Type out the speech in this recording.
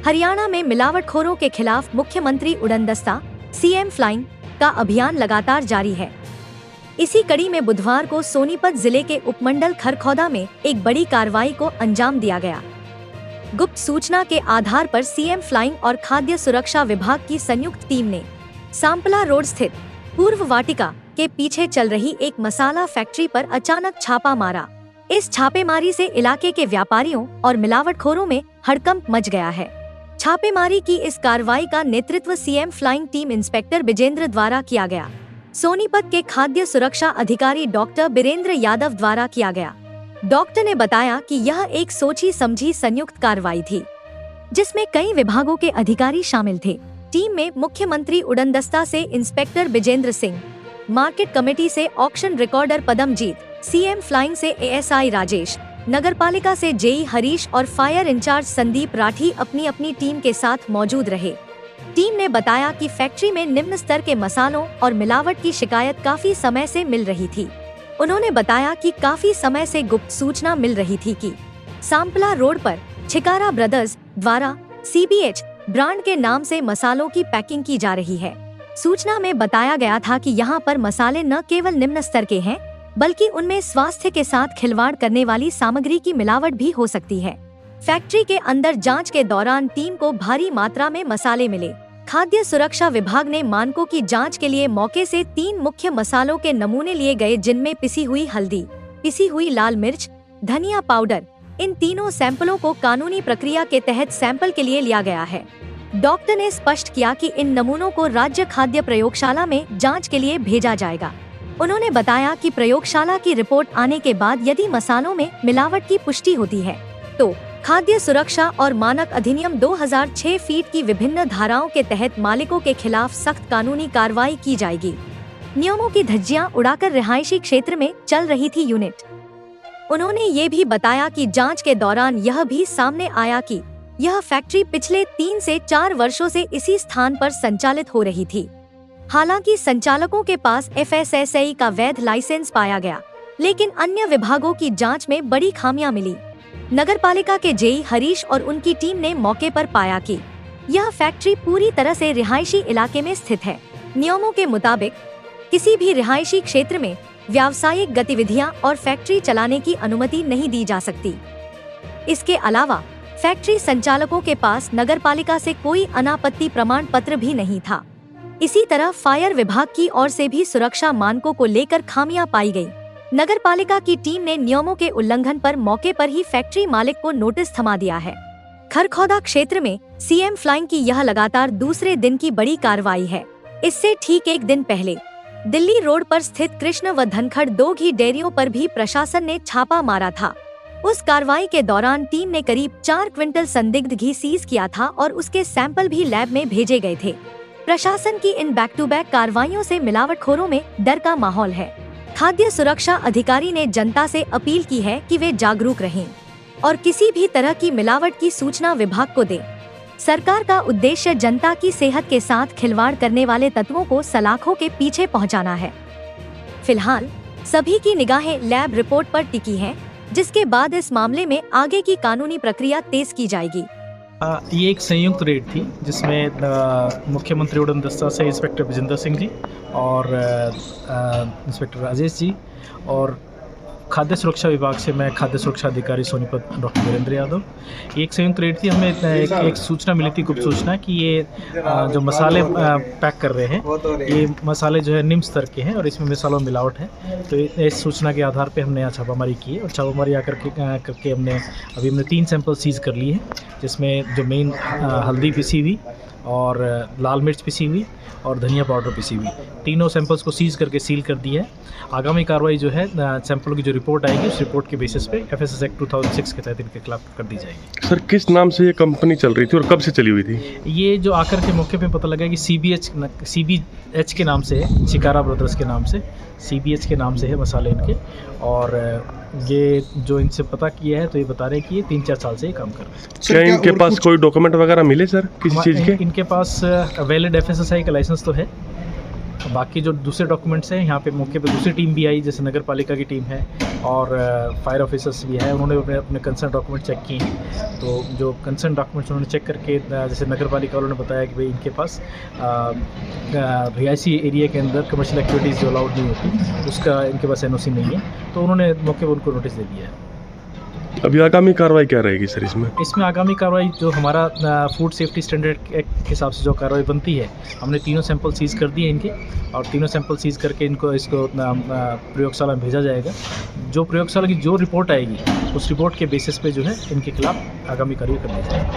हरियाणा में मिलावटखोरों के खिलाफ मुख्यमंत्री उड़नदस्ता सीएम फ्लाइंग का अभियान लगातार जारी है। इसी कड़ी में बुधवार को सोनीपत जिले के उपमंडल खरखौदा में एक बड़ी कार्रवाई को अंजाम दिया गया। गुप्त सूचना के आधार पर सीएम फ्लाइंग और खाद्य सुरक्षा विभाग की संयुक्त टीम ने सांपला रोड स्थित पूर्व वाटिका के पीछे चल रही एक मसाला फैक्ट्री पर अचानक छापा मारा। इस छापेमारी से इलाके के व्यापारियों और मिलावटखोरों में हड़कंप मच गया है। छापेमारी की इस कार्रवाई का नेतृत्व CM flying team inspector Bijendra द्वारा किया गया। सोनीपत के खाद्य सुरक्षा अधिकारी डॉक्टर बीरेंद्र यादव द्वारा किया गया। डॉक्टर ने बताया कि यह एक सोची समझी संयुक्त कार्रवाई थी, जिसमें कई विभागों के अधिकारी शामिल थे। टीम में मुख्यमंत्री उड़नदस्ता से inspector Bijendra Singh, market committee से ऑक्शन रिकॉर्डर पदमजीत, सीएम फ्लाइंग से एएसआई राजेश, नगरपालिका से जेई हरीश और फायर इंचार्ज संदीप राठी अपनी अपनी टीम के साथ मौजूद रहे। टीम ने बताया कि फैक्ट्री में निम्न स्तर के मसालों और मिलावट की शिकायत काफी समय से मिल रही थी। उन्होंने बताया कि काफी समय से गुप्त सूचना मिल रही थी कि सांपला रोड पर छिकारा ब्रदर्स द्वारा सीबीएच ब्रांड के नाम से मसालों की पैकिंग की जा रही है। सूचना में बताया गया था कि यहां पर मसाले न केवल निम्न स्तर के हैं, बल्कि उनमें स्वास्थ्य के साथ खिलवाड़ करने वाली सामग्री की मिलावट भी हो सकती है। फैक्ट्री के अंदर जांच के दौरान टीम को भारी मात्रा में मसाले मिले। खाद्य सुरक्षा विभाग ने मानकों की जांच के लिए मौके से 3 मुख्य मसालों के नमूने लिए गए, जिनमें पिसी हुई हल्दी, पिसी हुई लाल मिर्च, धनिया पाउडर। इन तीनों सैंपलों को कानूनी प्रक्रिया के तहत सैंपल के लिए लिया गया है। डॉक्टर ने स्पष्ट किया कि इन नमूनों को राज्य खाद्य प्रयोगशाला में जांच के लिए भेजा जाएगा। उन्होंने बताया कि प्रयोगशाला की रिपोर्ट आने के बाद यदि मसालों में मिलावट की पुष्टि होती है तो खाद्य सुरक्षा और मानक अधिनियम 2006 फीट की विभिन्न धाराओं के तहत मालिकों के खिलाफ सख्त कानूनी कार्रवाई की जाएगी। नियमों की धज्जियां उड़ाकर रिहायशी क्षेत्र में चल रही थी यूनिट। उन्होंने ये भी बताया कि जांच के दौरान यह भी सामने आया कि यह फैक्ट्री पिछले 3 से 4 वर्षों से इसी स्थान पर संचालित हो रही थी। हालांकि संचालकों के पास FSSAI का वैध लाइसेंस पाया गया, लेकिन अन्य विभागों की जांच में बड़ी खामियां मिली। नगरपालिका के जेई हरीश और उनकी टीम ने मौके पर पाया कि यह फैक्ट्री पूरी तरह से रिहायशी इलाके में स्थित है। नियमों के मुताबिक किसी भी रिहायशी क्षेत्र में व्यावसायिक गतिविधियां और फैक्ट्री चलाने की अनुमति नहीं दी जा सकती। इसके अलावा फैक्ट्री संचालकों के पास नगरपालिका से कोई अनापत्ति प्रमाण पत्र भी नहीं था। इसी तरह फायर विभाग की ओर से भी सुरक्षा मानकों को लेकर खामियां पाई गई। नगरपालिका की टीम ने नियमों के उल्लंघन पर मौके पर ही फैक्ट्री मालिक को नोटिस थमा दिया है। खरखौदा क्षेत्र में सीएम फ्लाइंग की यह लगातार दूसरे दिन की बड़ी कार्रवाई है। इससे ठीक एक दिन पहले दिल्ली रोड पर स्थित कृष्ण व धनखड़ 2 घी डेयरियों पर भी प्रशासन ने छापा मारा था। उस कार्रवाई के दौरान टीम ने करीब 4 क्विंटल संदिग्ध घी सीज किया था और उसके सैंपल भी लैब में भेजे गए थे। प्रशासन की इन बैक टू बैक कार्रवाइयों से मिलावटखोरों में डर का माहौल है। खाद्य सुरक्षा अधिकारी ने जनता से अपील की है कि वे जागरूक रहें और किसी भी तरह की मिलावट की सूचना विभाग को दें। सरकार का उद्देश्य जनता की सेहत के साथ खिलवाड़ करने वाले तत्वों को सलाखों के पीछे पहुंचाना है। फिलहाल सभी की निगाहें लैब रिपोर्ट पर टिकी हैं, जिसके बाद इस मामले में आगे की कानूनी प्रक्रिया तेज की जाएगी। ये एक संयुक्त रेड थी जिसमें मुख्यमंत्री उड़नदस्ता से इंस्पेक्टर बिजेंद्र सिंह जी और इंस्पेक्टर राजेश जी और खाद्य सुरक्षा विभाग से मैं खाद्य सुरक्षा अधिकारी सोनीपत डॉक्टर बीरेंद्र यादव। एक संयुक्त रेड थी। हमें एक सूचना मिली थी, गुप्त सूचना, कि ये जो मसाले पैक कर रहे हैं ये मसाले जो है निम्न स्तर के हैं और इसमें मसालों में मिलावट है। तो इस सूचना के आधार पे हमने यहाँ छापामारी की है और छापामारी करके हमने 3 सैंपल सीज कर लिए हैं, जिसमें जो मेन हल्दी पिसी हुई और लाल मिर्च पिसी हुई और धनिया पाउडर पिसी हुई, तीनों सैंपल्स को सीज करके सील कर दिया है। आगामी कार्रवाई जो है सैंपलों की जो रिपोर्ट आएगी उस रिपोर्ट के बेसिस पे FSS एक्ट 2006 के तहत इनके खिलाफ कर दी जाएगी। सर, किस नाम से ये कंपनी चल रही थी और कब से चली हुई थी? ये जो आकर के मौके पे पता लगा कि CBH के नाम से है, छिकारा ब्रदर्स के नाम से, CBH के नाम से है मसाले इनके। और ये जो इनसे पता किया है तो ये बता रहे हैं कि ये 3-4 साल से ये काम कर रहे हैं। क्या इनके पास कोई डॉक्यूमेंट वगैरह मिले सर किसी चीज़ के? इनके पास वैलिड FSSAI का लाइसेंस तो है बाकी जो दूसरे डॉक्यूमेंट्स हैं, यहाँ पे मौके पे दूसरी टीम भी आई, जैसे नगर पालिका की टीम है और फायर ऑफिसर्स भी है, उन्होंने अपने अपने कंसर्न डॉक्यूमेंट चेक किए हैं। तो जो कंसर्न डॉक्यूमेंट्स उन्होंने चेक करके जैसे नगर पालिका वालों ने बताया कि भाई इनके पास रिहायशी एरिया के अंदर कमर्शियल एक्टिविटीज़ जो अलाउड नहीं होती उसका इनके पास NOC नहीं है, तो उन्होंने मौके पर उनको नोटिस दे दिया है। अभी आगामी कार्रवाई क्या रहेगी सर इसमें? इसमें आगामी कार्रवाई जो हमारा फूड सेफ्टी स्टैंडर्ड एक्ट के हिसाब से जो कार्रवाई बनती है, हमने तीनों सैंपल सीज़ कर दिए इनके, और तीनों सैंपल सीज़ करके इसको प्रयोगशाला में भेजा जाएगा। जो प्रयोगशाला की जो रिपोर्ट आएगी उस रिपोर्ट के बेसिस पे जो है इनके खिलाफ आगामी कार्रवाई करनी जाएगी।